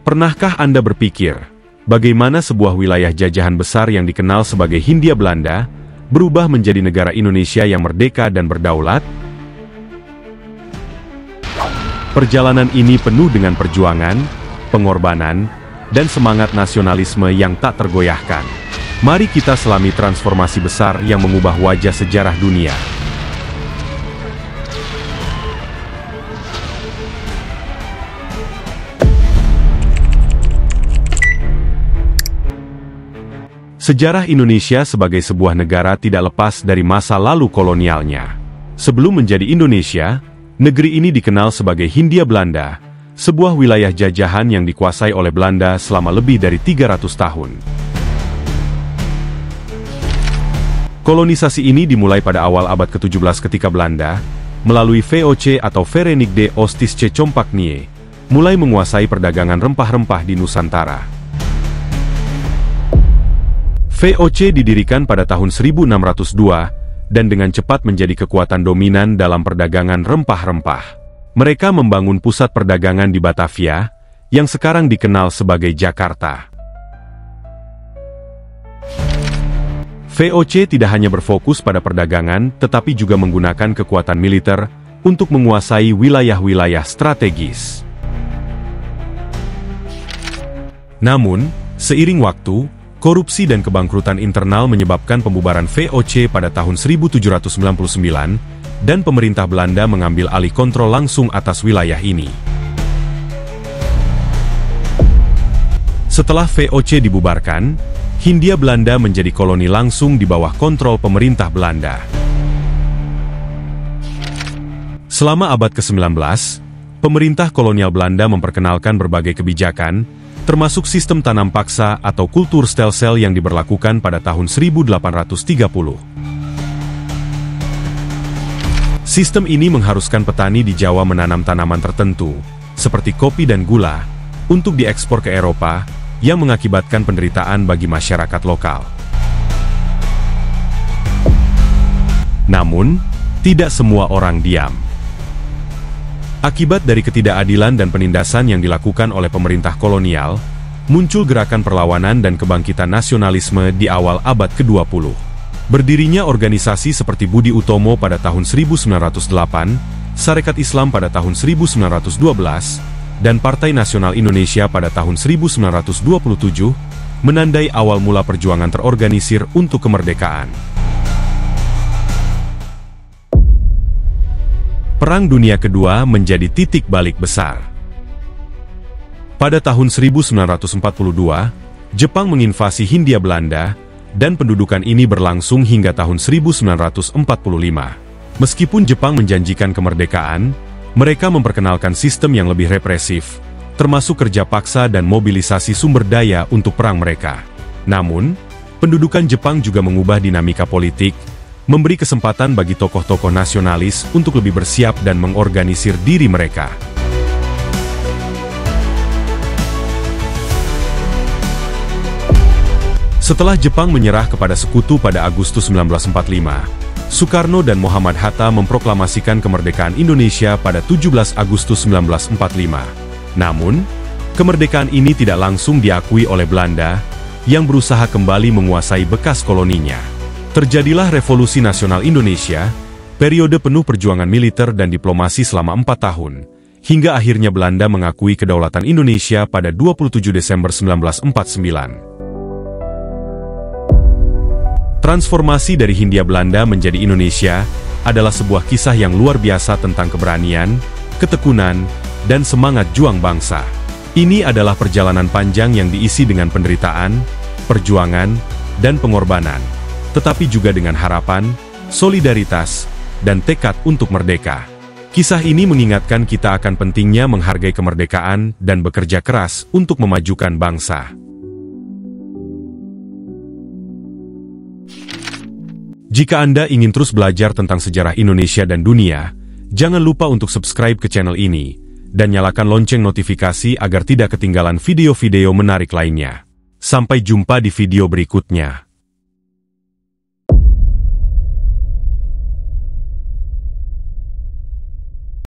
Pernahkah Anda berpikir, bagaimana sebuah wilayah jajahan besar yang dikenal sebagai Hindia Belanda berubah menjadi negara Indonesia yang merdeka dan berdaulat? Perjalanan ini penuh dengan perjuangan, pengorbanan, dan semangat nasionalisme yang tak tergoyahkan. Mari kita selami transformasi besar yang mengubah wajah sejarah dunia. Sejarah Indonesia sebagai sebuah negara tidak lepas dari masa lalu kolonialnya. Sebelum menjadi Indonesia, negeri ini dikenal sebagai Hindia Belanda, sebuah wilayah jajahan yang dikuasai oleh Belanda selama lebih dari 300 tahun. Kolonisasi ini dimulai pada awal abad ke-17 ketika Belanda, melalui VOC atau Verenigde Oostindische Compagnie, mulai menguasai perdagangan rempah-rempah di Nusantara. VOC didirikan pada tahun 1602 dan dengan cepat menjadi kekuatan dominan dalam perdagangan rempah-rempah. Mereka membangun pusat perdagangan di Batavia, yang sekarang dikenal sebagai Jakarta. VOC tidak hanya berfokus pada perdagangan, tetapi juga menggunakan kekuatan militer untuk menguasai wilayah-wilayah strategis. Namun, seiring waktu, korupsi dan kebangkrutan internal menyebabkan pembubaran VOC pada tahun 1799, dan pemerintah Belanda mengambil alih kontrol langsung atas wilayah ini. Setelah VOC dibubarkan, Hindia Belanda menjadi koloni langsung di bawah kontrol pemerintah Belanda. Selama abad ke-19, pemerintah kolonial Belanda memperkenalkan berbagai kebijakan, termasuk sistem tanam paksa atau kultur stelsel yang diberlakukan pada tahun 1830. Sistem ini mengharuskan petani di Jawa menanam tanaman tertentu, seperti kopi dan gula, untuk diekspor ke Eropa, yang mengakibatkan penderitaan bagi masyarakat lokal. Namun, tidak semua orang diam. Akibat dari ketidakadilan dan penindasan yang dilakukan oleh pemerintah kolonial, muncul gerakan perlawanan dan kebangkitan nasionalisme di awal abad ke-20. Berdirinya organisasi seperti Budi Utomo pada tahun 1908, Sarekat Islam pada tahun 1912, dan Partai Nasional Indonesia pada tahun 1927, menandai awal mula perjuangan terorganisir untuk kemerdekaan. Perang Dunia Kedua menjadi titik balik besar. Pada tahun 1942, Jepang menginvasi Hindia Belanda, dan pendudukan ini berlangsung hingga tahun 1945. Meskipun Jepang menjanjikan kemerdekaan, mereka memperkenalkan sistem yang lebih represif, termasuk kerja paksa dan mobilisasi sumber daya untuk perang mereka. Namun, pendudukan Jepang juga mengubah dinamika politik, memberi kesempatan bagi tokoh-tokoh nasionalis untuk lebih bersiap dan mengorganisir diri mereka. Setelah Jepang menyerah kepada sekutu pada Agustus 1945, Soekarno dan Muhammad Hatta memproklamasikan kemerdekaan Indonesia pada 17 Agustus 1945. Namun, kemerdekaan ini tidak langsung diakui oleh Belanda, yang berusaha kembali menguasai bekas koloninya. Terjadilah Revolusi Nasional Indonesia, periode penuh perjuangan militer dan diplomasi selama 4 tahun, hingga akhirnya Belanda mengakui kedaulatan Indonesia pada 27 Desember 1949. Transformasi dari Hindia Belanda menjadi Indonesia adalah sebuah kisah yang luar biasa tentang keberanian, ketekunan, dan semangat juang bangsa. Ini adalah perjalanan panjang yang diisi dengan penderitaan, perjuangan, dan pengorbanan, tetapi juga dengan harapan, solidaritas, dan tekad untuk merdeka. Kisah ini mengingatkan kita akan pentingnya menghargai kemerdekaan dan bekerja keras untuk memajukan bangsa. Jika Anda ingin terus belajar tentang sejarah Indonesia dan dunia, jangan lupa untuk subscribe ke channel ini, dan nyalakan lonceng notifikasi agar tidak ketinggalan video-video menarik lainnya. Sampai jumpa di video berikutnya.